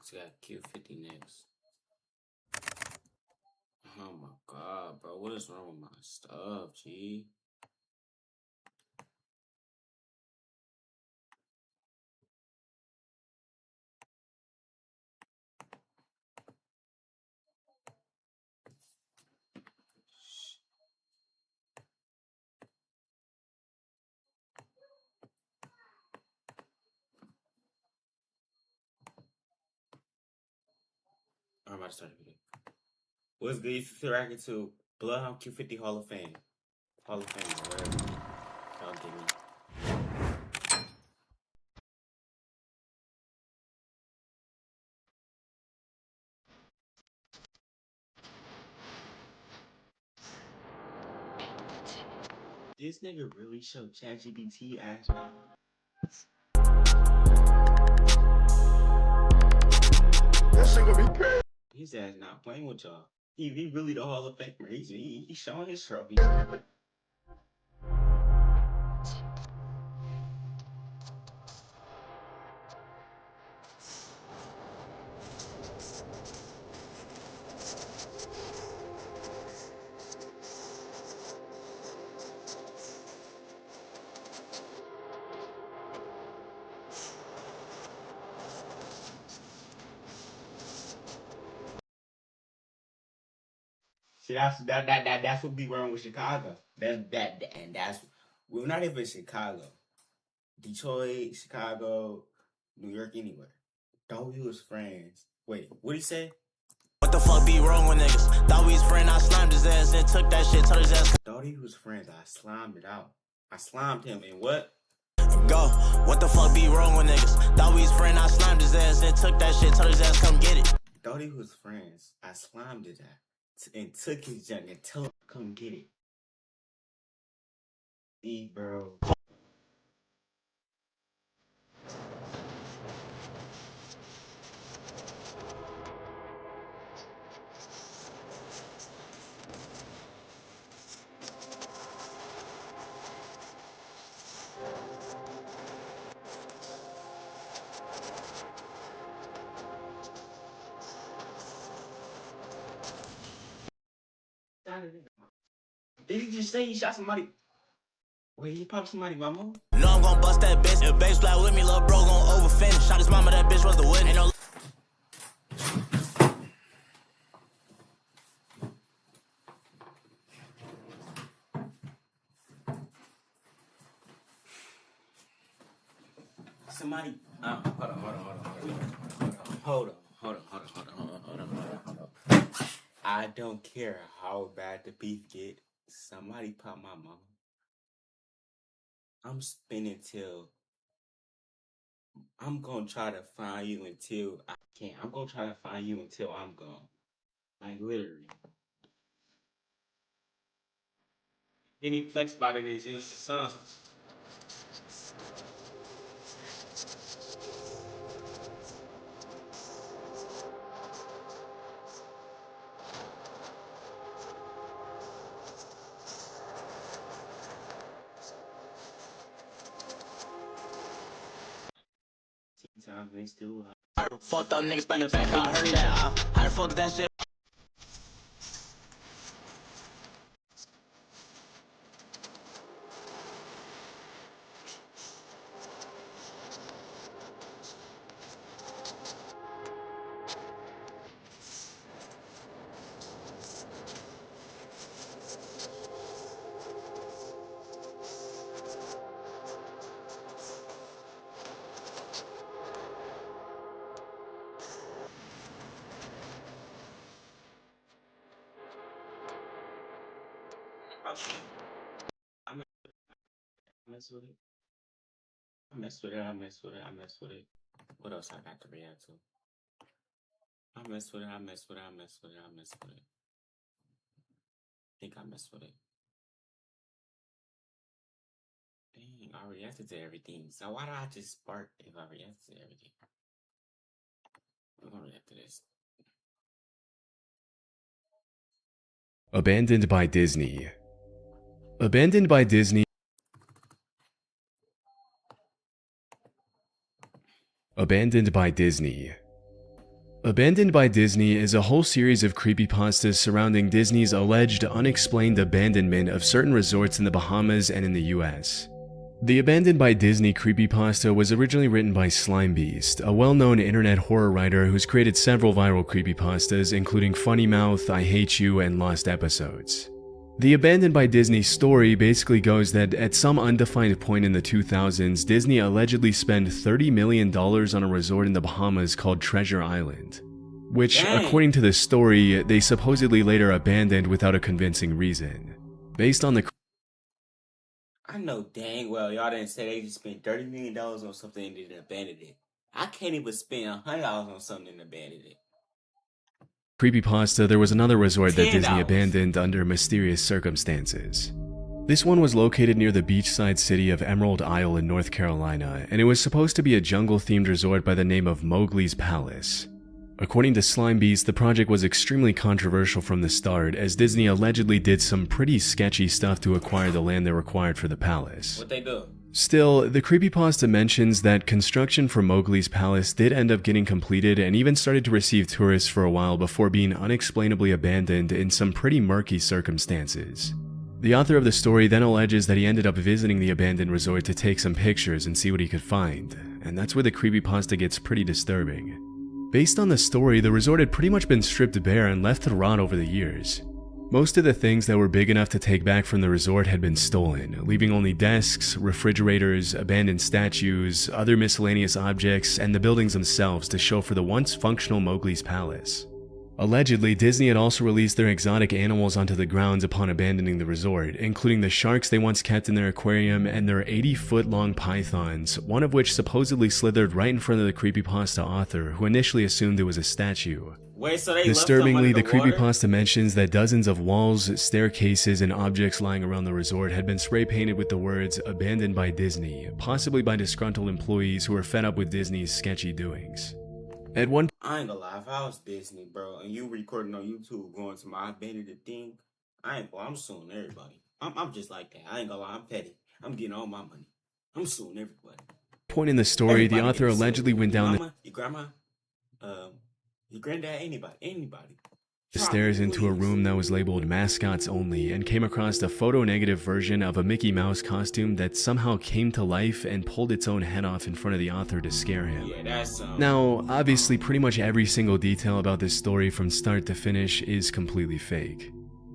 Just got Q50 next. Oh my god, bro. What is wrong with my stuff, G? I'm about to start the video. What's good? You feel racking to Bloodhound Q50 Hall of Fame. Hall of Fame, whatever. Y'all get me. This nigga really showed ChatGPT ass. That shit gonna be crazy. His ass not playing with y'all. He really the Hall of Famer. He showing his trophy. See, that's what be wrong with Chicago. That's we're not even Chicago, Detroit, Chicago, New York, anywhere. Thought we was friends. Wait, what he say? What the fuck be wrong with niggas? Thought we was friends, I slimed his ass and took that shit, told his ass. Thought he was friends. I slimed it out. I slimed him and what? Go. What the fuck be wrong with niggas? Thought we was friends, I slimed his ass and took that shit, told his ass come get it. Thought he was friends. I slimed his ass and took his junk and told him come get it. See, bro. Did he just say he shot somebody? Wait, he popped somebody, mama? No, I'm gon' bust that bitch. If bass fly with me, lil' bro gon' overfinish. Shot his mama, that bitch was the witness. Ain't no. Somebody, hold on. I don't care how bad the beef get. Somebody pop my mama. I'm spinning till. I'm gonna try to find you until I can't. I'm gonna try to find you until I'm gone. Like literally. Any flex about it is just the sun. Times they still Fucked up niggas back to back, I heard that. How the fuck is that shit? I mess with it. What else I got to react to? I mess with it. Think I mess with it. Dang, I reacted to everything. So why do I just spark if I react to everything? I'm gonna react to this. Abandoned by Disney. Abandoned by Disney. Abandoned by Disney. Abandoned by Disney is a whole series of creepypastas surrounding Disney's alleged unexplained abandonment of certain resorts in the Bahamas and in the US. The Abandoned by Disney creepypasta was originally written by Slimebeast, a well-known internet horror writer who's created several viral creepypastas including Funny Mouth, I Hate You, and Lost Episodes. The Abandoned by Disney story basically goes that at some undefined point in the 2000s, Disney allegedly spent $30 million on a resort in the Bahamas called Treasure Island, which, according to the story, they supposedly later abandoned without a convincing reason. Based on the I know dang well y'all didn't say they just spent $30 million on something and didn't abandon it. I can't even spend $100 on something and abandon it. creepypasta, there was another resort that Disney $10. abandoned under mysterious circumstances. This one was located near the beachside city of Emerald Isle in North Carolina, and it was supposed to be a jungle-themed resort by the name of Mowgli's Palace. According to Slimebeast, the project was extremely controversial from the start, as Disney allegedly did some pretty sketchy stuff to acquire the land they required for the palace. What they do? Still, the creepypasta mentions that construction for Mowgli's Palace did end up getting completed and even started to receive tourists for a while before being unexplainably abandoned in some pretty murky circumstances. The author of the story then alleges that he ended up visiting the abandoned resort to take some pictures and see what he could find, and that's where the creepypasta gets pretty disturbing. Based on the story, the resort had pretty much been stripped bare and left to rot over the years. Most of the things that were big enough to take back from the resort had been stolen, leaving only desks, refrigerators, abandoned statues, other miscellaneous objects, and the buildings themselves to show for the once functional Mowgli's Palace. Allegedly, Disney had also released their exotic animals onto the grounds upon abandoning the resort, including the sharks they once kept in their aquarium and their 80-foot-long pythons, one of which supposedly slithered right in front of the creepypasta author, who initially assumed it was a statue. Wait, so they Disturbingly, the left them under the water? creepypasta mentions that dozens of walls, staircases, and objects lying around the resort had been spray painted with the words "Abandoned by Disney," possibly by disgruntled employees who were fed up with Disney's sketchy doings. At one I ain't gonna lie, if I was Disney, bro, and you recording on YouTube going to my abandoned thing, I'm suing everybody. I'm just like that. I ain't gonna lie, I'm petty. I'm getting all my money. I'm suing everybody. point in the story, Everybody the author getting sued. allegedly went down Your mama, your grandma, your granddad, anybody. the stairs into a room that was labeled mascots only and came across a photo-negative version of a Mickey Mouse costume that somehow came to life and pulled its own head off in front of the author to scare him. Yeah, that's Now, obviously, pretty much every single detail about this story from start to finish is completely fake.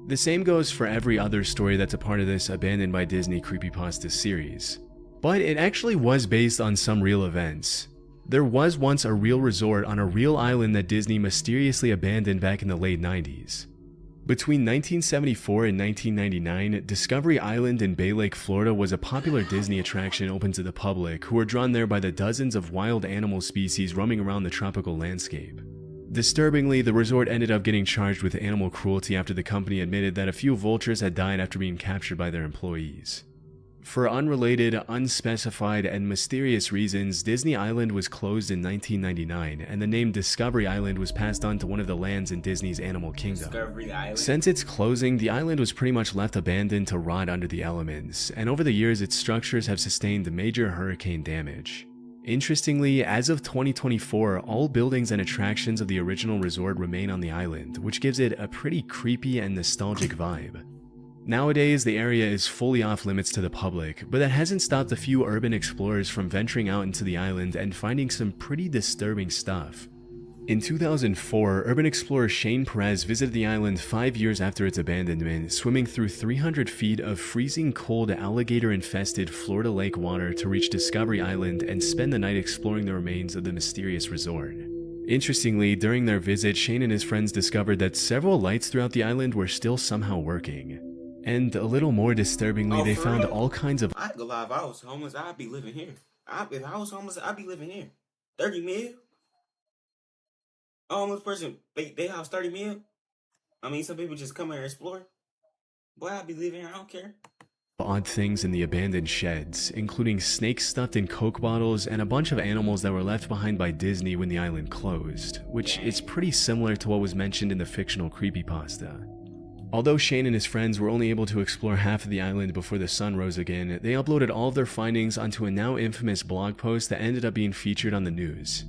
The same goes for every other story that's a part of this Abandoned by Disney creepypasta series. But it actually was based on some real events. There was once a real resort on a real island that Disney mysteriously abandoned back in the late 90s. Between 1974 and 1999, Discovery Island in Bay Lake, Florida was a popular Disney attraction open to the public, who were drawn there by the dozens of wild animal species roaming around the tropical landscape. Disturbingly, the resort ended up getting charged with animal cruelty after the company admitted that a few vultures had died after being captured by their employees. For unrelated, unspecified, and mysterious reasons, Disney Island was closed in 1999, and the name Discovery Island was passed on to one of the lands in Disney's Animal Kingdom. Discovery Island. Since its closing, the island was pretty much left abandoned to rot under the elements, and over the years its structures have sustained major hurricane damage. Interestingly, as of 2024, all buildings and attractions of the original resort remain on the island, which gives it a pretty creepy and nostalgic vibe. Nowadays, the area is fully off limits to the public, but that hasn't stopped a few urban explorers from venturing out into the island and finding some pretty disturbing stuff. In 2004, urban explorer Shane Perez visited the island 5 years after its abandonment, swimming through 300 feet of freezing cold alligator-infested Florida lake water to reach Discovery Island and spend the night exploring the remains of the mysterious resort. Interestingly, during their visit, Shane and his friends discovered that several lights throughout the island were still somehow working. And a little more disturbingly, they found all kinds of I ain't gonna lie, if I was homeless, I'd be living here. If I was homeless, I'd be living here. 30 mil? A homeless person, they house 30 mil? I mean, some people just come here and explore. Boy, I'd be living here, I don't care. odd things in the abandoned sheds, including snakes stuffed in Coke bottles and a bunch of animals that were left behind by Disney when the island closed, which is pretty similar to what was mentioned in the fictional creepypasta. Although Shane and his friends were only able to explore half of the island before the sun rose again, they uploaded all of their findings onto a now infamous blog post that ended up being featured on the news.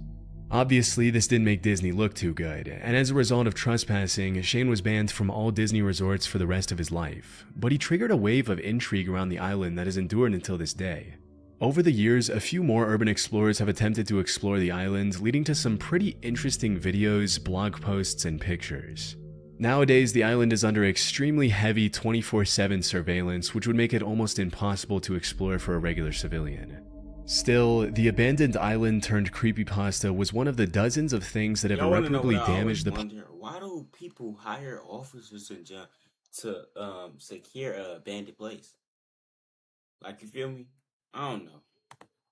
Obviously, this didn't make Disney look too good, and as a result of trespassing, Shane was banned from all Disney resorts for the rest of his life. But he triggered a wave of intrigue around the island that has endured until this day. Over the years, a few more urban explorers have attempted to explore the island, leading to some pretty interesting videos, blog posts, and pictures. Nowadays, the island is under extremely heavy 24/7 surveillance, which would make it almost impossible to explore for a regular civilian. Still, the abandoned island turned creepypasta was one of the dozens of things that have irreparably damaged the... Why do people hire officers to secure an abandoned place? Like, you feel me? I don't know.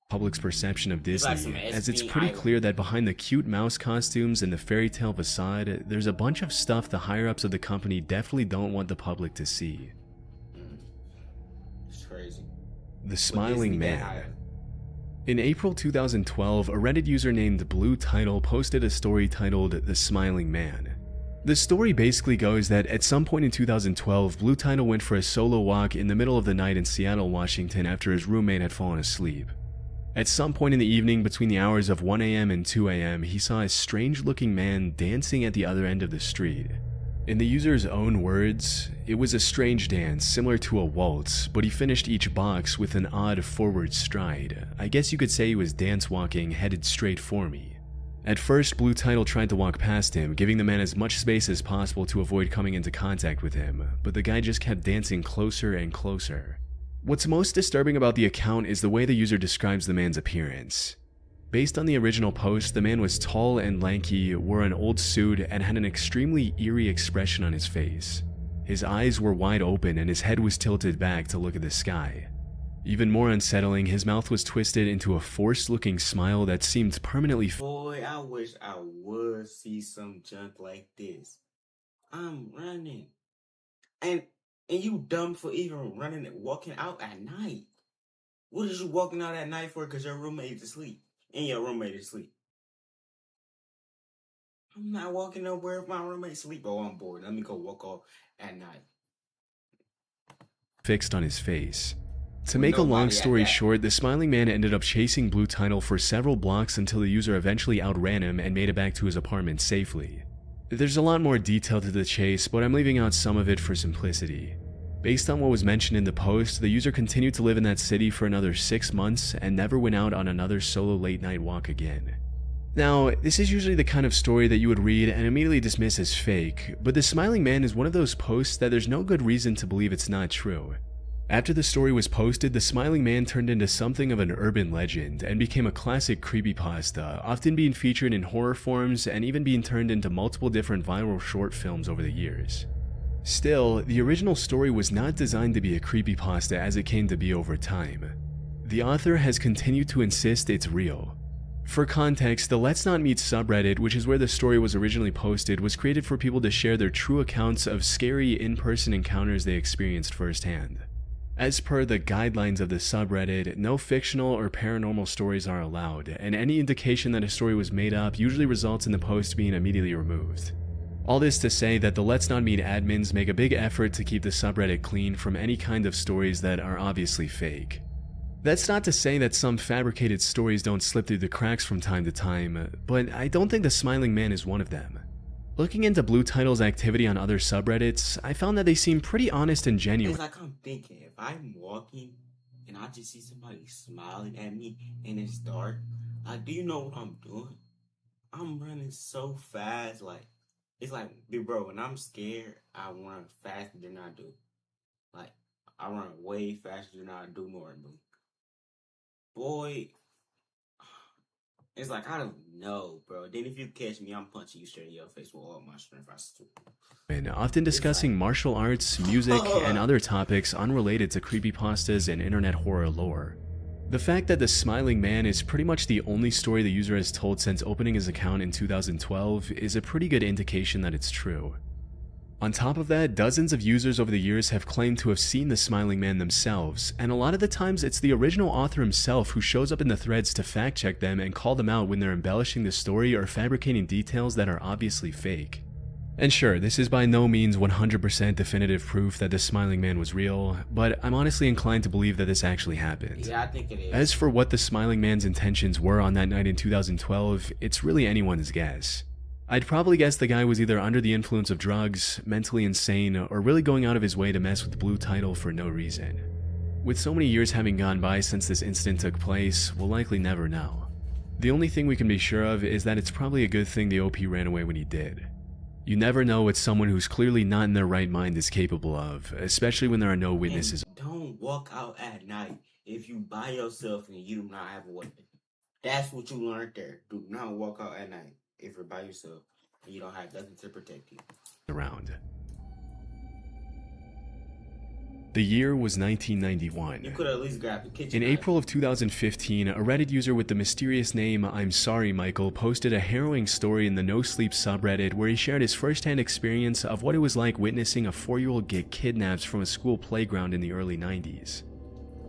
Public's perception of Disney, like as it's pretty clear that behind the cute mouse costumes and the fairy tale facade, there's a bunch of stuff the higher-ups of the company definitely don't want the public to see. It's crazy. The Smiling Man. In April 2012, a Reddit user named Blue Title posted a story titled The Smiling Man. The story basically goes that at some point in 2012, Blue Title went for a solo walk in the middle of the night in Seattle, Washington after his roommate had fallen asleep. At some point in the evening between the hours of 1 a.m. and 2 a.m., he saw a strange-looking man dancing at the other end of the street. In the user's own words, it was a strange dance, similar to a waltz, but he finished each box with an odd forward stride. I guess you could say he was dance-walking, headed straight for me. At first, Blue Title tried to walk past him, giving the man as much space as possible to avoid coming into contact with him, but the guy just kept dancing closer and closer. What's most disturbing about the account is the way the user describes the man's appearance. Based on the original post, the man was tall and lanky, wore an old suit, and had an extremely eerie expression on his face. His eyes were wide open and his head was tilted back to look at the sky. Even more unsettling, his mouth was twisted into a forced-looking smile that seemed permanently... Boy, I wish I would see some junk like this. I'm running. And you dumb for even running and walking out at night. What is you walking out at night for? Because your roommate is asleep. And your roommate is asleep. I'm not walking nowhere if my roommate asleep. Oh, I'm bored. Let me go walk off at night. Fixed on his face. To make a long story short, the Smiling Man ended up chasing Blue Title for several blocks until the user eventually outran him and made it back to his apartment safely. There's a lot more detail to the chase, but I'm leaving out some of it for simplicity. Based on what was mentioned in the post, the user continued to live in that city for another 6 months and never went out on another solo late night walk again. Now, this is usually the kind of story that you would read and immediately dismiss as fake, but the Smiling Man is one of those posts that there's no good reason to believe it's not true. After the story was posted, the Smiling Man turned into something of an urban legend and became a classic creepypasta, often being featured in horror forms and even being turned into multiple different viral short films over the years. Still, the original story was not designed to be a creepypasta as it came to be over time. The author has continued to insist it's real. For context, the Let's Not Meet subreddit, which is where the story was originally posted, was created for people to share their true accounts of scary in-person encounters they experienced firsthand. As per the guidelines of the subreddit, no fictional or paranormal stories are allowed, and any indication that a story was made up usually results in the post being immediately removed. All this to say that the Let's Not Meet admins make a big effort to keep the subreddit clean from any kind of stories that are obviously fake. That's not to say that some fabricated stories don't slip through the cracks from time to time, but I don't think the Smiling Man is one of them. Looking into Blue Title's activity on other subreddits, I found that they seem pretty honest and genuine. It's like I'm thinking, if I'm walking and I just see somebody smiling at me and it's dark, do you know what I'm doing? I'm running so fast, it's like, bro, when I'm scared, I run faster than I do. Like, I run way faster than I do normally. Boy, it's like, I don't know, bro. Then if you catch me, I'm punching you straight in your face with all my strength. And often discussing martial arts, music, and other topics unrelated to creepypastas and internet horror lore. The fact that the Smiling Man is pretty much the only story the user has told since opening his account in 2012 is a pretty good indication that it's true. On top of that, dozens of users over the years have claimed to have seen the Smiling Man themselves, and a lot of the times it's the original author himself who shows up in the threads to fact check them and call them out when they're embellishing the story or fabricating details that are obviously fake. And sure, this is by no means 100% definitive proof that the Smiling Man was real, but I'm honestly inclined to believe that this actually happened. Yeah, I think it is. As for what the Smiling Man's intentions were on that night in 2012, it's really anyone's guess. I'd probably guess the guy was either under the influence of drugs, mentally insane, or really going out of his way to mess with Blue Tidal for no reason. With so many years having gone by since this incident took place, we'll likely never know. The only thing we can be sure of is that it's probably a good thing the OP ran away when he did. You never know what someone who's clearly not in their right mind is capable of, especially when there are no witnesses. And don't walk out at night if you by yourself and you do not have a weapon. That's what you learned there. Do not walk out at night if you're by yourself and you don't have nothing to protect you. Around. The year was 1991. You could at least grab the kitchen In knife. April of 2015, a Reddit user with the mysterious name I'm Sorry Michael posted a harrowing story in the No Sleep subreddit where he shared his first-hand experience of what it was like witnessing a 4-year-old get kidnapped from a school playground in the early 90s.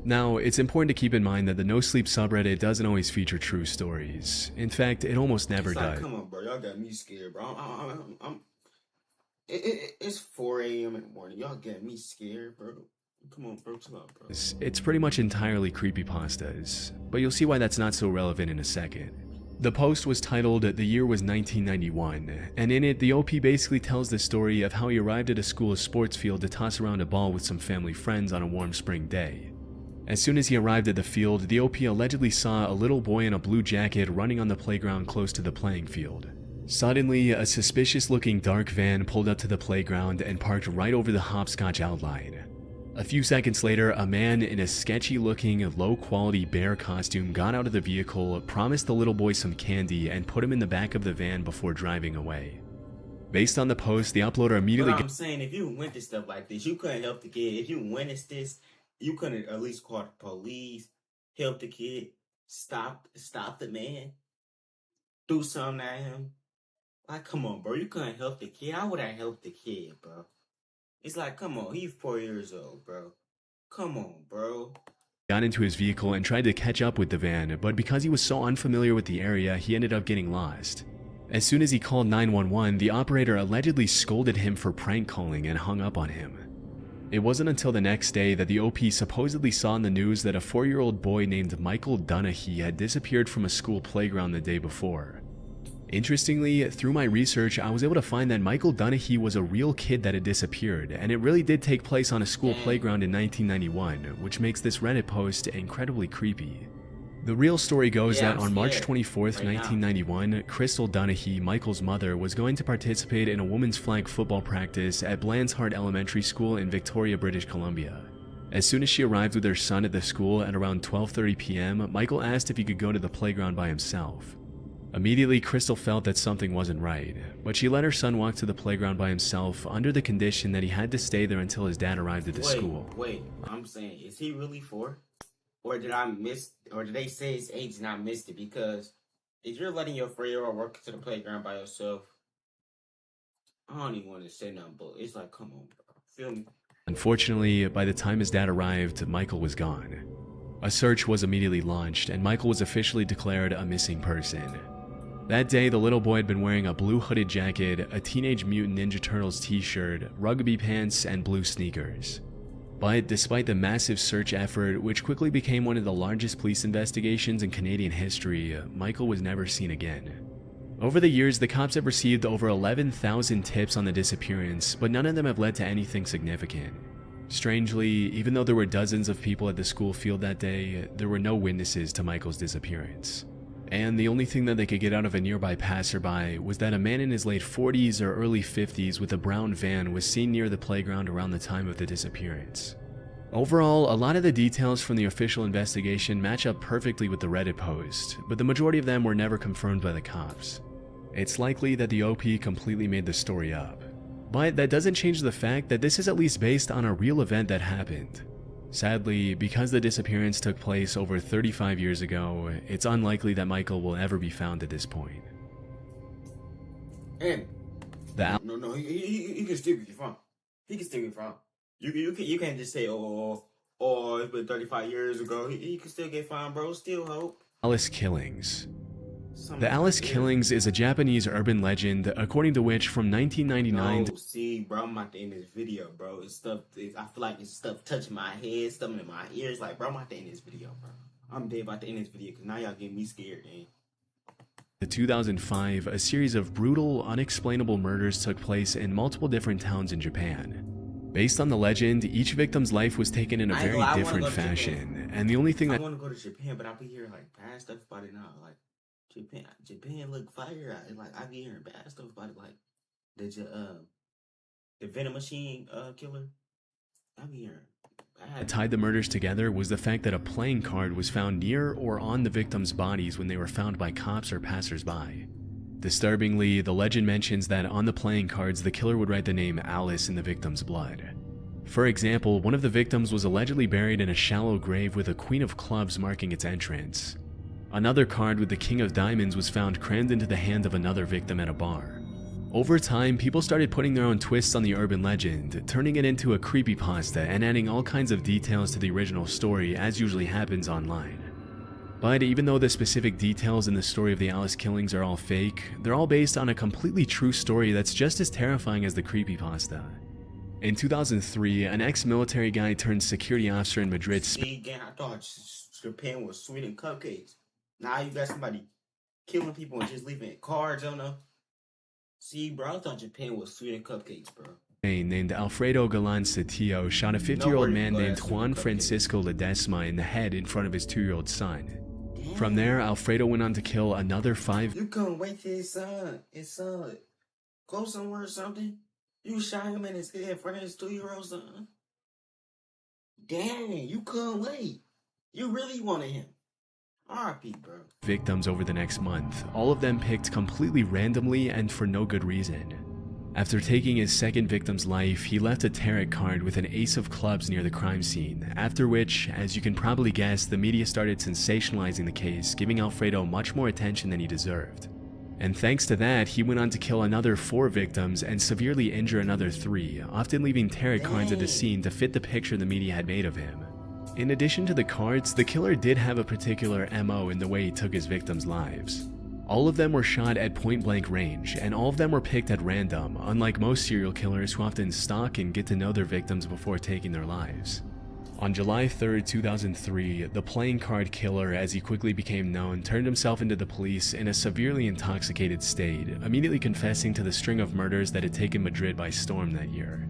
Now, it's important to keep in mind that the No Sleep subreddit doesn't always feature true stories. In fact, it almost never It's like, does. come on, bro. Y'all got me scared, bro. It's 4 a.m. in the morning. Y'all got me scared, bro. Come on, bro. Chill out, bro. It's pretty much entirely creepypastas, but you'll see why that's not so relevant in a second. The post was titled The Year Was 1991, and in it, the OP basically tells the story of how he arrived at a school's sports field to toss around a ball with some family friends on a warm spring day. As soon as he arrived at the field, the OP allegedly saw a little boy in a blue jacket running on the playground close to the playing field. Suddenly, a suspicious-looking dark van pulled up to the playground and parked right over the hopscotch outline. A few seconds later, a man in a sketchy-looking, low-quality bear costume got out of the vehicle, promised the little boy some candy, and put him in the back of the van before driving away. Based on the post, the uploader immediately But I'm saying, if you witness stuff like this, you couldn't help the kid. If you witness this, you couldn't at least call the police, help the kid, stop the man, do something at him. Like, come on, bro. You couldn't help the kid. How would I help the kid, bro? It's like, come on. He's 4 years old, bro. Come on, bro. got into his vehicle and tried to catch up with the van, but because he was so unfamiliar with the area, he ended up getting lost. As soon as he called 911, the operator allegedly scolded him for prank calling and hung up on him. It wasn't until the next day that the OP supposedly saw in the news that a 4-year-old boy named Michael Dunahee had disappeared from a school playground the day before. Interestingly, through my research, I was able to find that Michael Dunahee was a real kid that had disappeared, and it really did take place on a school playground in 1991, which makes this Reddit post incredibly creepy. The real story goes that on March 24th, 1991, Crystal Dunahee, Michael's mother, was going to participate in a women's flag football practice at Blandshart Elementary School in Victoria, British Columbia. As soon as she arrived with her son at the school at around 12:30 p.m., Michael asked if he could go to the playground by himself. Immediately, Crystal felt that something wasn't right, but she let her son walk to the playground by himself under the condition that he had to stay there until his dad arrived at the school. Wait, I'm saying, is he really 4? Or did they say his age and I missed it? Because if you're letting your 4-year-old walk to the playground by yourself, I don't even want to say nothing, but it's like, come on, bro. Feel me? Unfortunately, by the time his dad arrived, Michael was gone. A search was immediately launched, and Michael was officially declared a missing person. That day, the little boy had been wearing a blue hooded jacket, a Teenage Mutant Ninja Turtles t-shirt, rugby pants, and blue sneakers. But despite the massive search effort, which quickly became one of the largest police investigations in Canadian history, Michael was never seen again. Over the years, the cops have received over 11,000 tips on the disappearance, but none of them have led to anything significant. Strangely, even though there were dozens of people at the school field that day, there were no witnesses to Michael's disappearance. And the only thing that they could get out of a nearby passerby was that a man in his late 40s or early 50s with a brown van was seen near the playground around the time of the disappearance. Overall, a lot of the details from the official investigation match up perfectly with the Reddit post, but the majority of them were never confirmed by the cops. It's likely that the OP completely made the story up. But that doesn't change the fact that this is at least based on a real event that happened. Sadly, because the disappearance took place over 35 years ago, it's unlikely that Michael will ever be found at this point. And no, he can still get found. He can still get found. You can't just say, oh, it's been 35 years ago. He can still get found, bro. Still hope. Alice killings. Something The Alice right there. killings is a Japanese urban legend according to which from 1999 No, see, bro, I'm about to end this video, bro. It's stuff. I feel like it's stuff touching my head, stuff in my ears. Like, bro, I'm about to end this video, bro. I'm dead about to end this video because now y'all getting me scared, man. to 2005, a series of brutal, unexplainable murders took place in multiple different towns in Japan. Based on the legend, each victim's life was taken in a I ain't very gonna lie, I wanna different go to fashion, and the only thing I that want to go to Japan, but I be hearing like bad stuff about it now. Like Japan look fire. Like I be hearing bad stuff about it. Like the Venom Machine killer. I be hearing bad. tied the murders together was the fact that a playing card was found near or on the victims' bodies when they were found by cops or passersby. Disturbingly, the legend mentions that on the playing cards, the killer would write the name Alice in the victim's blood. For example, one of the victims was allegedly buried in a shallow grave with a Queen of Clubs marking its entrance. Another card with the King of Diamonds was found crammed into the hand of another victim at a bar. Over time, people started putting their own twists on the urban legend, turning it into a creepypasta and adding all kinds of details to the original story, as usually happens online. But even though the specific details in the story of the Alice killings are all fake, they're all based on a completely true story that's just as terrifying as the creepypasta. In 2003, an ex-military guy turned security officer in Madrid See, again, I thought Japan was sweet and cupcakes. Now you got somebody killing people and just leaving cards on them. See, bro, I thought Japan was sweet and cupcakes, bro. Spain named Alfredo Galán Sotillo shot a 50-year-old man named Juan Francisco Ledesma in the head in front of his 2-year-old son. Damn. From there, Alfredo went on to kill another 5 You couldn't wait till his son go somewhere or something. You shot him in his head in front of his 2-year-old son. Dang, you couldn't wait. You really wanted him. R.I.P., bro. victims over the next month, all of them picked completely randomly and for no good reason. After taking his second victim's life, he left a tarot card with an ace of clubs near the crime scene, after which, as you can probably guess, the media started sensationalizing the case, giving Alfredo much more attention than he deserved. And thanks to that, he went on to kill another 4 victims and severely injure another 3, often leaving tarot cards at the scene to fit the picture the media had made of him. In addition to the cards, the killer did have a particular MO in the way he took his victims' lives. All of them were shot at point-blank range, and all of them were picked at random, unlike most serial killers who often stalk and get to know their victims before taking their lives. On July 3, 2003, the playing card killer, as he quickly became known, turned himself into the police in a severely intoxicated state, immediately confessing to the string of murders that had taken Madrid by storm that year.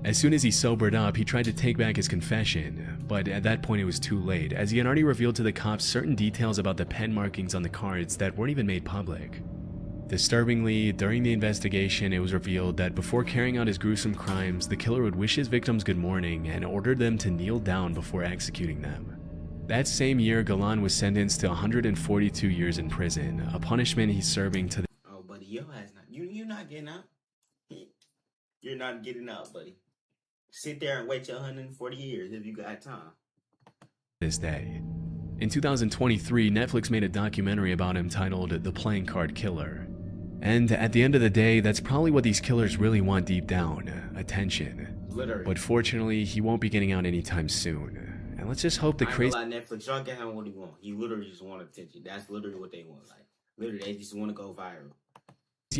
As soon as he sobered up, he tried to take back his confession, but at that point it was too late, as he had already revealed to the cops certain details about the pen markings on the cards that weren't even made public. Disturbingly, during the investigation, it was revealed that before carrying out his gruesome crimes, the killer would wish his victims good morning and ordered them to kneel down before executing them. That same year, Galán was sentenced to 142 years in prison, a punishment he's serving to Oh, buddy, your ass not. You're not getting out. You're not getting out, buddy. Sit there and wait your 140 years if you got time. this day. In 2023, Netflix made a documentary about him titled The Playing Card Killer. And at the end of the day, that's probably what these killers really want deep down, attention. Literally. But fortunately, he won't be getting out anytime soon. And let's just hope the I ain't crazy gonna lie, Netflix, y'all get him what he want. He literally just want attention. That's literally what they want. Like, literally, they just want to go viral.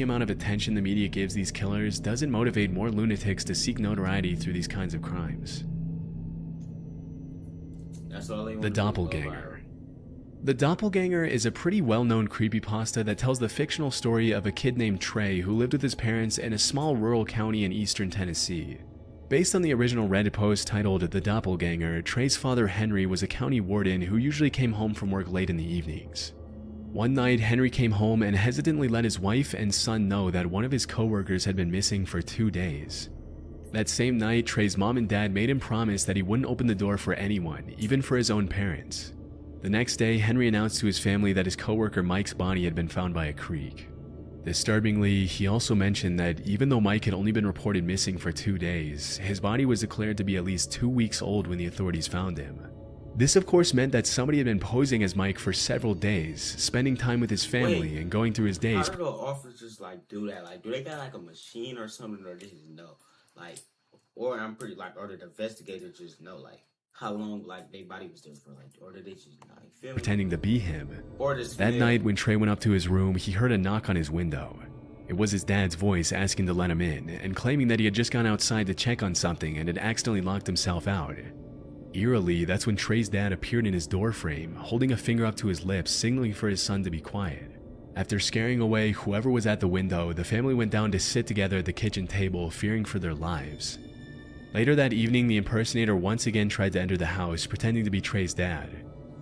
amount of attention the media gives these killers doesn't motivate more lunatics to seek notoriety through these kinds of crimes. That's all they want. The Doppelganger. The Doppelganger is a pretty well-known creepypasta that tells the fictional story of a kid named Trey who lived with his parents in a small rural county in eastern Tennessee. Based on the original Reddit post titled The Doppelganger, Trey's father Henry was a county warden who usually came home from work late in the evenings. One night, Henry came home and hesitantly let his wife and son know that one of his coworkers had been missing for 2 days. That same night, Trey's mom and dad made him promise that he wouldn't open the door for anyone, even for his own parents. The next day, Henry announced to his family that his coworker Mike's body had been found by a creek. Disturbingly, he also mentioned that even though Mike had only been reported missing for 2 days, his body was declared to be at least 2 weeks old when the authorities found him. This of course meant that somebody had been posing as Mike for several days, spending time with his family and going through his days. How do the officers like do that? Like, do they got like a machine or something, or they just know? Like, or I'm pretty like, or the investigators just know? Like, how long like their body was there for, like, or did they just like feel me? pretending to be him. Or just That feel- night, when Trey went up to his room, he heard a knock on his window. It was his dad's voice asking to let him in, and claiming that he had just gone outside to check on something and had accidentally locked himself out. Eerily, that's when Trey's dad appeared in his doorframe, holding a finger up to his lips, signaling for his son to be quiet. After scaring away whoever was at the window, the family went down to sit together at the kitchen table, fearing for their lives. Later that evening, the impersonator once again tried to enter the house, pretending to be Trey's dad.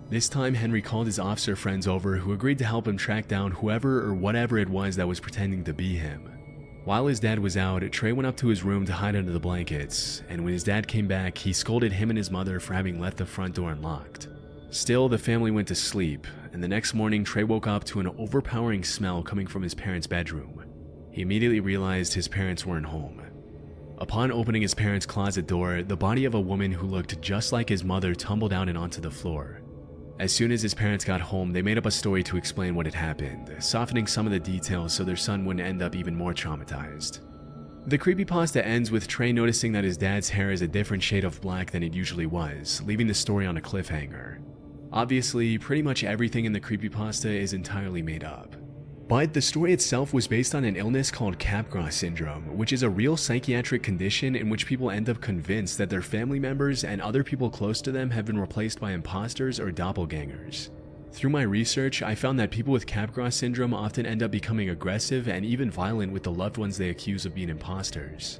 This time, Henry called his officer friends over, who agreed to help him track down whoever or whatever it was that was pretending to be him. While his dad was out, Trey went up to his room to hide under the blankets, and when his dad came back, he scolded him and his mother for having left the front door unlocked. Still, the family went to sleep, and the next morning, Trey woke up to an overpowering smell coming from his parents' bedroom. He immediately realized his parents weren't home. Upon opening his parents' closet door, the body of a woman who looked just like his mother tumbled out and onto the floor. As soon as his parents got home, they made up a story to explain what had happened, softening some of the details so their son wouldn't end up even more traumatized. The creepypasta ends with Trey noticing that his dad's hair is a different shade of black than it usually was, leaving the story on a cliffhanger. Obviously, pretty much everything in the creepypasta is entirely made up. But the story itself was based on an illness called Capgras syndrome, which is a real psychiatric condition in which people end up convinced that their family members and other people close to them have been replaced by imposters or doppelgangers. Through my research, I found that people with Capgras syndrome often end up becoming aggressive and even violent with the loved ones they accuse of being imposters.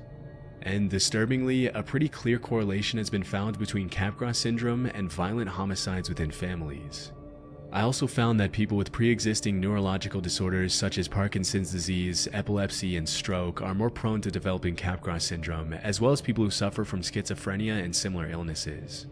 And disturbingly, a pretty clear correlation has been found between Capgras syndrome and violent homicides within families. I also found that people with pre-existing neurological disorders such as Parkinson's disease, epilepsy, and stroke are more prone to developing Capgras syndrome, as well as people who suffer from schizophrenia and similar illnesses.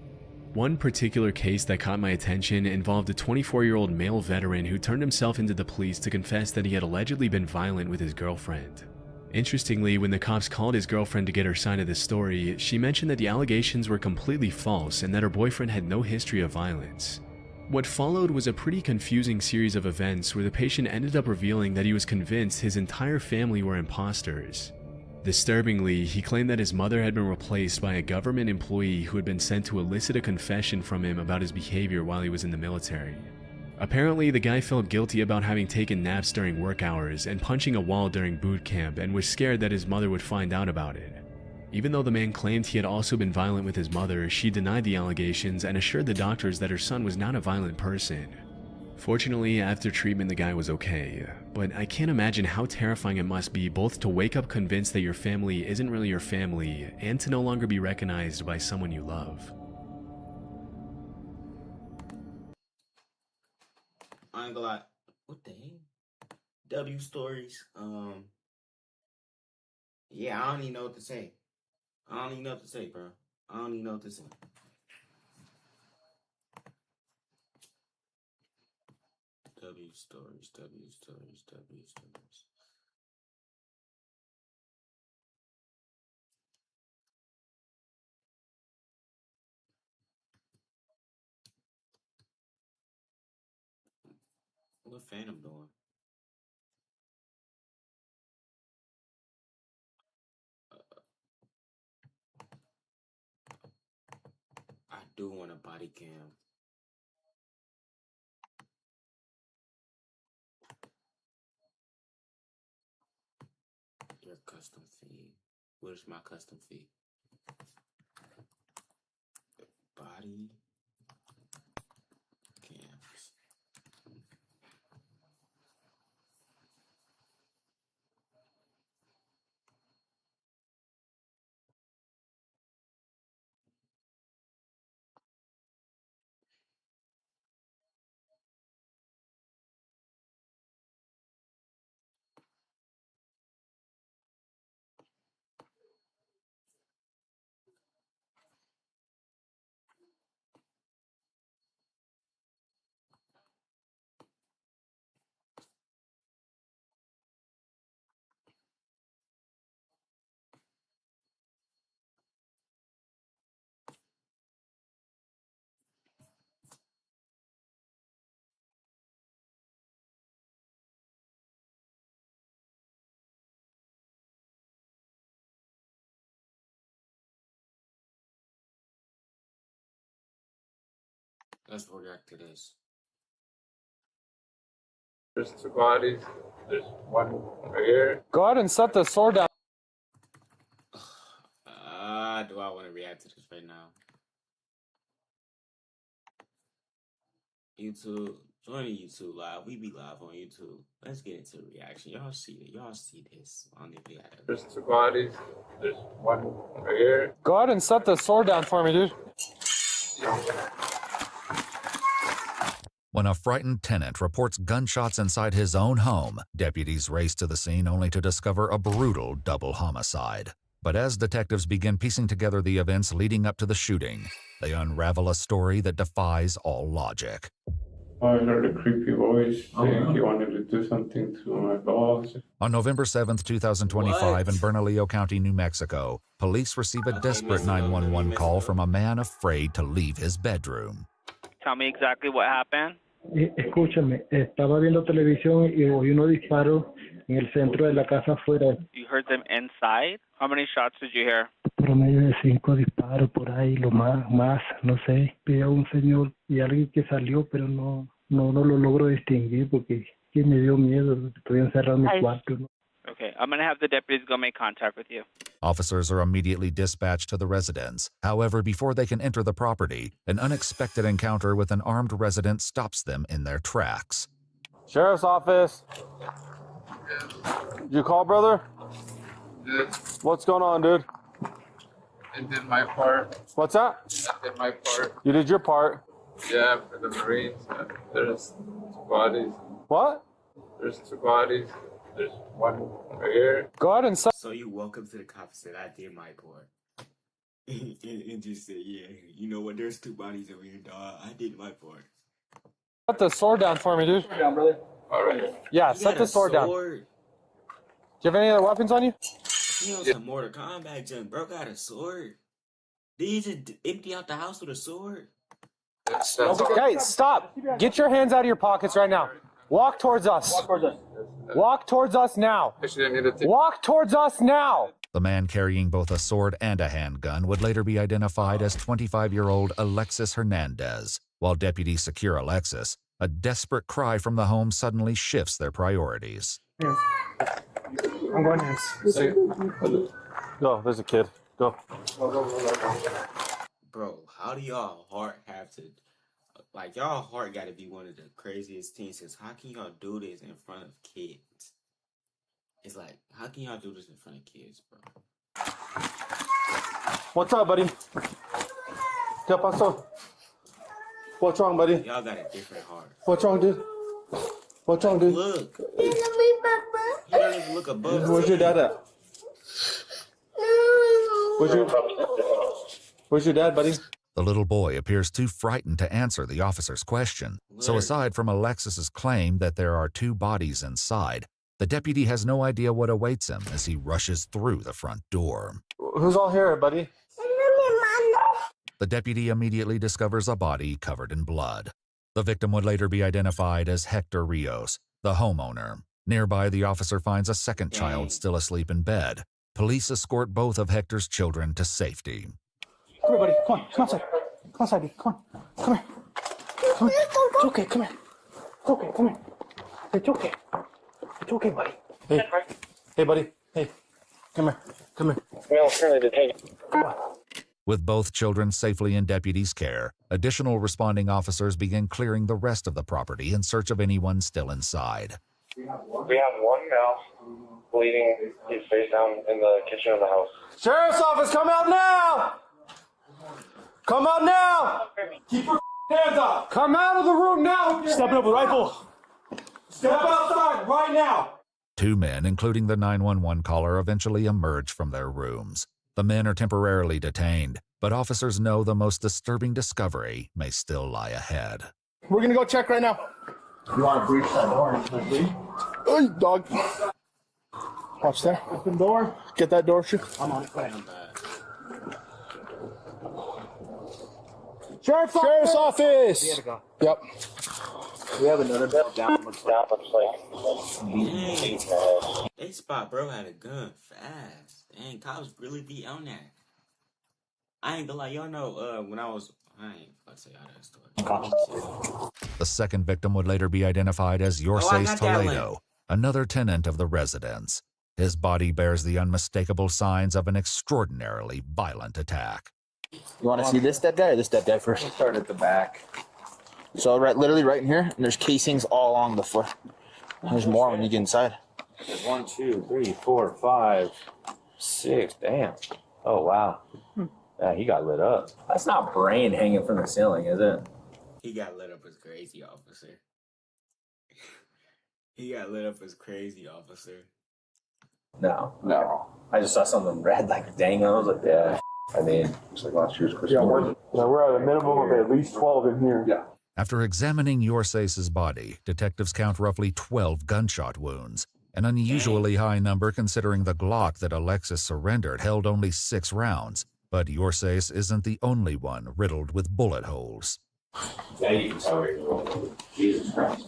One particular case that caught my attention involved a 24-year-old male veteran who turned himself into the police to confess that he had allegedly been violent with his girlfriend. Interestingly, when the cops called his girlfriend to get her side of the story, she mentioned that the allegations were completely false and that her boyfriend had no history of violence. What followed was a pretty confusing series of events where the patient ended up revealing that he was convinced his entire family were imposters. Disturbingly, he claimed that his mother had been replaced by a government employee who had been sent to elicit a confession from him about his behavior while he was in the military. Apparently, the guy felt guilty about having taken naps during work hours and punching a wall during boot camp and was scared that his mother would find out about it. Even though the man claimed he had also been violent with his mother, she denied the allegations and assured the doctors that her son was not a violent person. Fortunately, after treatment the guy was okay, but I can't imagine how terrifying it must be both to wake up convinced that your family isn't really your family and to no longer be recognized by someone you love. I ain't gonna lie. What the hell? W stories. Yeah, I don't even know what to say. I don't even know what to say, bro. I don't even know what to say. W stories, W stories, W stories. What Phantom doing? I do want a body cam. Your custom fee. What is my custom fee? Body cams. Let's react to this. There's 2 bodies. There's one right here. Go ahead and set the sword down. Do I want to react to this right now? YouTube, join the YouTube live. We be live on YouTube. Let's get into the reaction. Y'all see it. Y'all see this on the video. There's 2 bodies. There's one right here. Go ahead and set the sword down for me, dude. When a frightened tenant reports gunshots inside his own home, deputies race to the scene only to discover a brutal double homicide. But as detectives begin piecing together the events leading up to the shooting, they unravel a story that defies all logic. I heard a creepy voice saying he wanted to do something to my boss. On November 7th, 2025, in Bernalillo County, New Mexico, police receive a desperate 911 call from a man afraid to leave his bedroom. Tell me exactly what happened. Escúchame, estaba viendo televisión y oí unos disparos en el centro de la casa afuera. You heard them inside? How many shots did you hear? Promedio de 5 disparos por ahí, lo más, no sé. Vi a un señor y alguien que salió, pero no lo logro distinguir porque me dio miedo. Estoy encerrado en mi cuarto, ¿no? Okay, I'm going to have the deputies go make contact with you. Officers are immediately dispatched to the residence. However, before they can enter the property, an unexpected encounter with an armed resident stops them in their tracks. Sheriff's office. You call, brother? Yeah, What's going on, dude? I did my part. What's that? I did my part. You did your part. Yeah, for the Marines. There's 2 bodies. What? There's 2 bodies. There's one right here. Go ahead and set. So you walk up to the cop and said, I did my part. and just said, yeah, you know what? There's 2 bodies over here, dog. I did my part. Set the sword down for me, dude. All right. Yeah, You set got the a sword down. Do you have any other weapons on you? You know, some Mortal Kombat junk. Bro got a sword. Did you just empty out the house with a sword? That's all. Hey, stop. Get your hands out of your pockets right now. Walk towards us. Walk towards us now. Actually, I need to take. Walk towards us now. The man carrying both a sword and a handgun would later be identified as 25-year-old Alexis Hernandez. While deputies secure Alexis, a desperate cry from the home suddenly shifts their priorities. I'm going to. Go, there's a kid. Go. Bro, how do y'all heart have to... Like, y'all heart got to be one of the craziest things. Because how can y'all do this in front of kids? It's like, how can y'all do this in front of kids, bro? What's up, buddy? ¿Qué pasó? What's wrong, buddy? Y'all got a different heart. What's wrong, dude? What's wrong, dude? Look. He don't even look above. Where's your dad at? Where's your dad, buddy? The little boy appears too frightened to answer the officer's question. So aside from Alexis's claim that there are 2 bodies inside, the deputy has no idea what awaits him as he rushes through the front door. Who's all here, buddy? The deputy immediately discovers a body covered in blood. The victim would later be identified as Hector Rios, the homeowner. Nearby, the officer finds a second child still asleep in bed. Police escort both of Hector's children to safety. Come here, buddy. Come on. Come outside. Come outside, dude. Come on. Come here. Come here. It's okay. Come here. It's okay. Come here. It's okay. It's okay, buddy. Hey. Hey, buddy. Hey. Come here. Come here. Well, apparently they take it. Come on. With both children safely in deputies' care, additional responding officers begin clearing the rest of the property in search of anyone still inside. We have one male bleeding his face down in the kitchen of the house. Sheriff's office, come out now! Come out now! Keep your hands up! Come out of the room now! Stepping up with rifle! Step outside right now! 2 men, including the 911 caller, eventually emerge from their rooms. The men are temporarily detained, but officers know the most disturbing discovery may still lie ahead. We're gonna go check right now. You want to breach that door? Hey, dog. Watch there. Open door. Get that door shut. I'm on it. Go ahead. Sheriff's office! Here to go. Yep. We have another bed down. Looks like Dang. They spot bro had a gun fast. Dang, cops really be on that. I ain't gonna lie, y'all know when I was I ain't about to say all that story. The second victim would later be identified as Yorseis got that Toledo, another tenant of the residence. His body bears the unmistakable signs of an extraordinarily violent attack. You want to see this dead guy or this dead guy first? We'll start at the back. So literally right in here, and there's casings all along the floor. There's more when you get inside. There's 1, 2, 3, 4, 5, 6. Damn. Oh, wow. Yeah, he got lit up. That's not brain hanging from the ceiling, is it? He got lit up as crazy, officer. He got lit up as crazy, officer. No. I just saw something red, like, dang. I was like, yeah. I mean, it's like last year's Christmas. Yeah, we're at a minimum of at least 12 in here. Yeah. After examining Yorseis' body, detectives count roughly 12 gunshot wounds, an unusually high number considering the Glock that Alexis surrendered held only 6 rounds. But Yorseis isn't the only one riddled with bullet holes. Yeah, you can tell where you're going. Jesus Christ.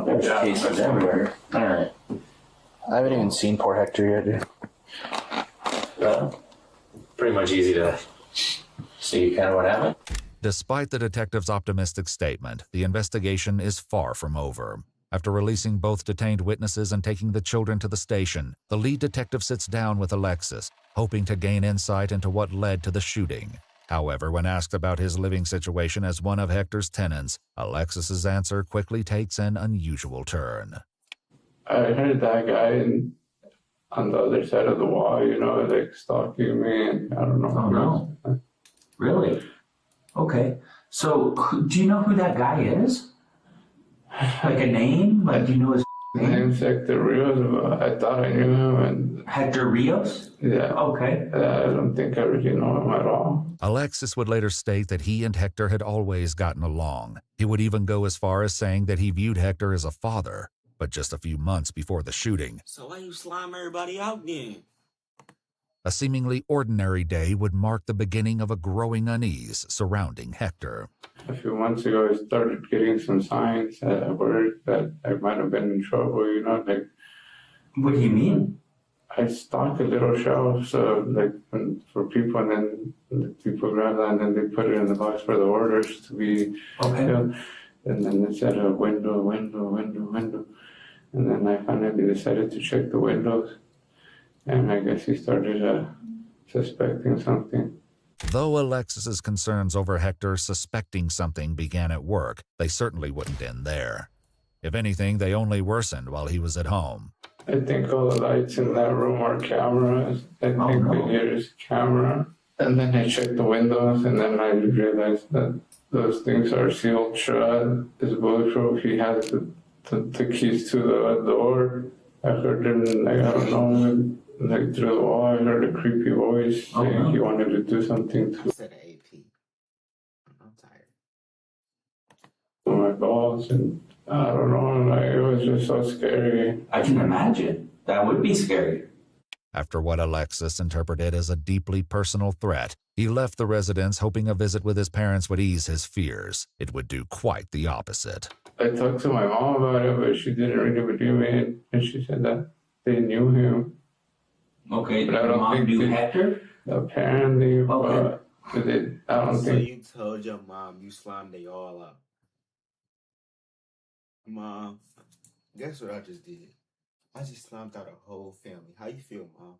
There's cases everywhere. All right. I haven't even seen poor Hector yet, dude. Well, pretty much easy to see kind of what happened. Despite the detective's optimistic statement, the investigation is far from over. After releasing both detained witnesses and taking the children to the station, the lead detective sits down with Alexis, hoping to gain insight into what led to the shooting. However, when asked about his living situation as one of Hector's tenants, Alexis's answer quickly takes an unusual turn. I heard that guy on the other side of the wall, like stalking me, and I don't know. Oh, no. Really? Okay. So, do you know who that guy is? Like a name? Like, do you know his name? Name's Hector Rios, but I thought I knew him. And Hector Rios? Yeah. Okay. I don't think I really know him at all. Alexis would later state that he and Hector had always gotten along. He would even go as far as saying that he viewed Hector as a father. But just a few months before the shooting, So why you slime everybody out then? a seemingly ordinary day would mark the beginning of a growing unease surrounding Hector. A few months ago, I started getting some signs at work that I might have been in trouble, like... What do you mean? I stock a little shelf, for people, and then the people grab that, and then they put it in the box for the orders to be... Okay. And then it said window. And then I finally decided to check the windows. And I guess he started suspecting something. Though Alexis's concerns over Hector suspecting something began at work, they certainly wouldn't end there. If anything, they only worsened while he was at home. I think all the lights in that room are cameras. I think the nearest camera. And then I checked the windows, and then I realized that those things are sealed shut. It's bulletproof. He has the keys to the door. I heard him, I don't know, through the wall, I heard a creepy voice saying he wanted to do something to my balls, and I don't know, it was just so scary. I can imagine. That would be scary. After what Alexis interpreted as a deeply personal threat, he left the residence hoping a visit with his parents would ease his fears. It would do quite the opposite. I talked to my mom about it, but she didn't really believe me, and she said that they knew him. Okay, but your mom knew Hector? Apparently, but I don't So think... you told your mom you slimed they all up. Mom, guess what I just did? I just slimed out a whole family. How you feel, Mom?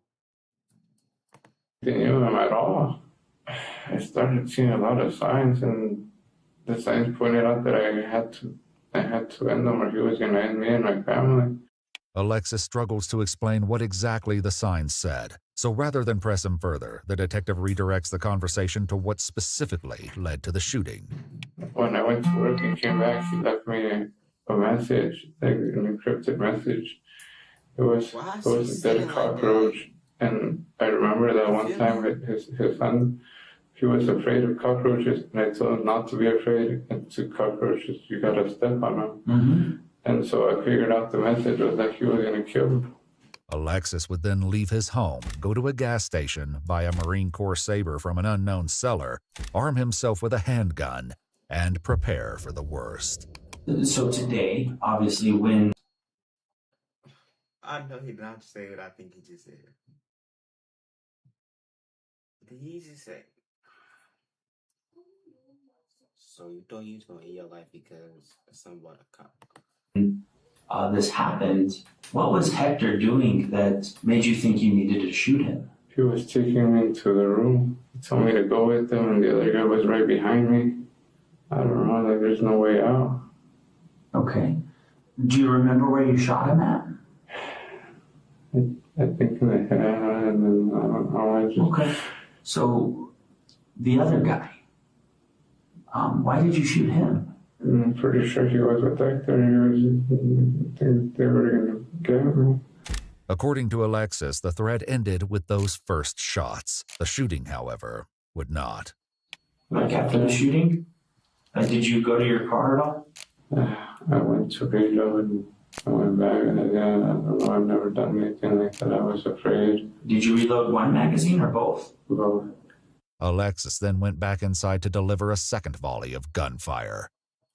Didn't knew him at all. I started seeing a lot of signs, and the signs pointed out that I had to end him, or he was going to end me and my family. Alexis struggles to explain what exactly the signs said. So rather than press him further, the detective redirects the conversation to what specifically led to the shooting. When I went to work and came back, he left me a message, like an encrypted message. It was a dead cockroach. And I remember that one time his son, he was afraid of cockroaches, and I told him not to be afraid. And to cockroaches, you gotta step on them. Mm-hmm. And so I figured out the message was that he was gonna kill him. Alexis would then leave his home, go to a gas station, buy a Marine Corps Saber from an unknown seller, arm himself with a handgun, and prepare for the worst. So today, obviously, when... I know he did not say what I think he just said. Did he just say? So you thought you was gonna end your life because something about a cop? This happened. What was Hector doing that made you think you needed to shoot him? He was taking me into the room. He told me to go with him, and the other guy was right behind me. I don't know, like there's no way out. Okay. Do you remember where you shot him at? I think in the head, and then I don't know. I just... Okay. So, the other guy, why did you shoot him? I'm pretty sure he was with Hector. I think they were going to get me. According to Alexis, the threat ended with those first shots. The shooting, however, would not. Like after the shooting? Did you go to your car at all? I went to reload and I went back, and again, I don't know, I've never done anything like that. I was afraid. Did you reload one magazine or both? Both. Alexis then went back inside to deliver a second volley of gunfire.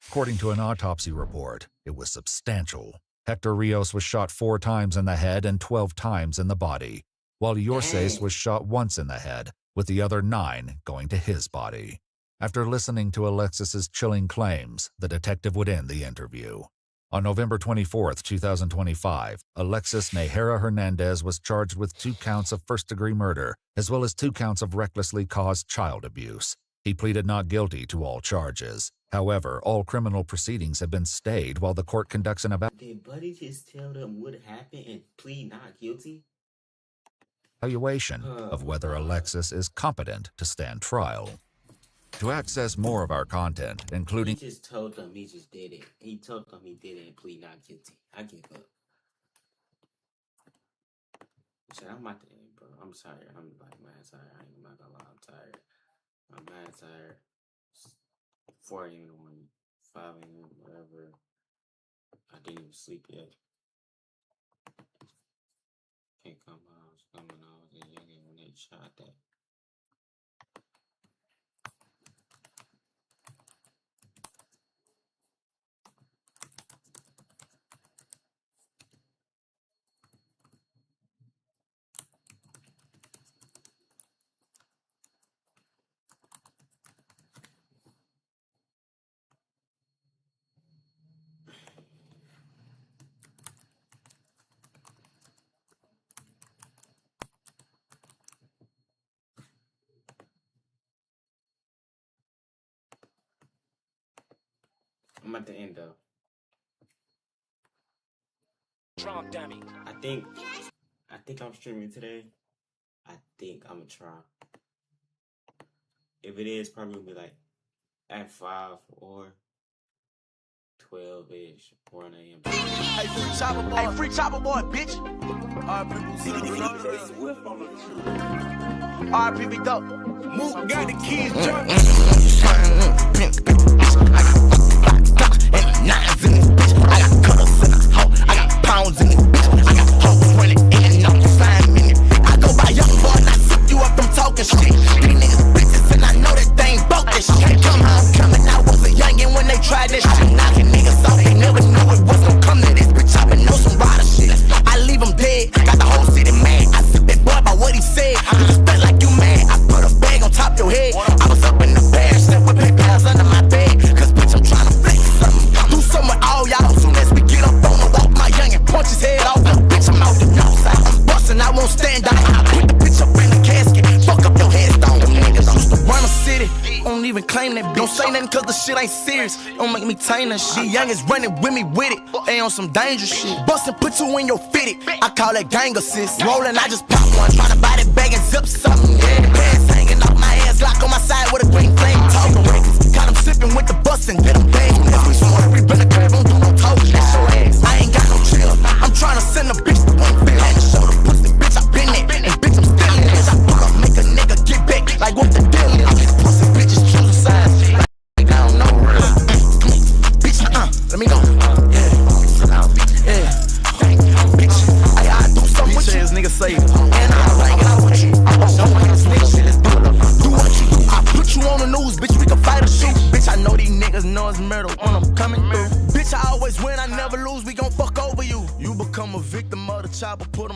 According to an autopsy report, it was substantial. Hector Rios was shot 4 times in the head and 12 times in the body, while Yorces was shot once in the head, with the other 9 going to his body. After listening to Alexis's chilling claims, the detective would end the interview. On November 24, 2025, Alexis Nehera Hernandez was charged with 2 counts of first-degree murder, as well as 2 counts of recklessly caused child abuse. He pleaded not guilty to all charges. However, all criminal proceedings have been stayed while the court conducts an Did Buddy just tell them what happened and plead not guilty? evaluation of whether Alexis is competent to stand trial. To access more of our content, including... He just told them he just did it. He told them he did it and plead not guilty. I give up. Shit, I'm about to end, bro. I'm tired. I'm like mad tired. I ain't not gonna lie. I'm tired. I'm mad tired. 4 a.m. in the morning, 5 a.m., whatever. I didn't even sleep yet. Can't come out. I was coming out. I was young when they shot that. I'm at the end though. I think I'm streaming today. I think I'm gonna try. If it is, probably will be like at 5 or 12-ish, 1 a.m. Hey, free chopper boy, bitch. RP Big Dope. Mook got the keys, John. Nines in this bitch, I got cutters in the hoe, I got pounds in this bitch, I got hoes running in, no sign minute. I go by young boy and I sip you up from talking shit. These niggas bitches and I know that they ain't bout this shit. Come home coming, I was a youngin' when they tried this shit. Knocking niggas off, they never knew it was gon' come to this bitch. I been know some rider shit. I leave them dead, got the whole city mad. I sip that boy by what he said. You just felt like you mad. I put a bag on top your head. I was up in the bag, slept with big pounds under my bed. Cause bitch, I'm tryna flex something. Somewhere all y'all, soon as we get up on the walk, my youngin' punch his head off. Bitch, I'm out the north side. I'm bustin', I won't stand out. I put the bitch up in the casket, fuck up your headstone. Them niggas used to run the city, don't even claim that. Don't say nothing cause the shit ain't serious. Don't make me tame that shit. Youngins running with me with it, they on some dangerous shit. Bustin', put you in your fitted, I call that gang assist. Rollin', I just pop one, tryna buy that bag and zip something. Yeah, pants hanging off my ass, Glock on my side with a green flame. Talking records, got them sippin' with the bustin', get them bang. We smart, we been a curve, don't do no talking, that's your ass. I ain't got no chill, I'm tryna send a bitch to one bill. And show the pussy, bitch, I been there, and bitch, I'm still in this. I fuck up, make a nigga get back, like what the deal is. I get pussy, bitches choosing sides, like I don't know real. Bitch, let me go. Yeah, bitch, I do something with you. Bitch ass nigga say, and I like it, I want you. I want no one else, nigga, shit is do what you do. I put you on the news, bitch, we can fight or shoot. Bitch, I know these niggas know it's murder when I'm coming through. Bitch, I always win, I never lose, we gon' fuck over you. You become a victim of the chopper, put 'em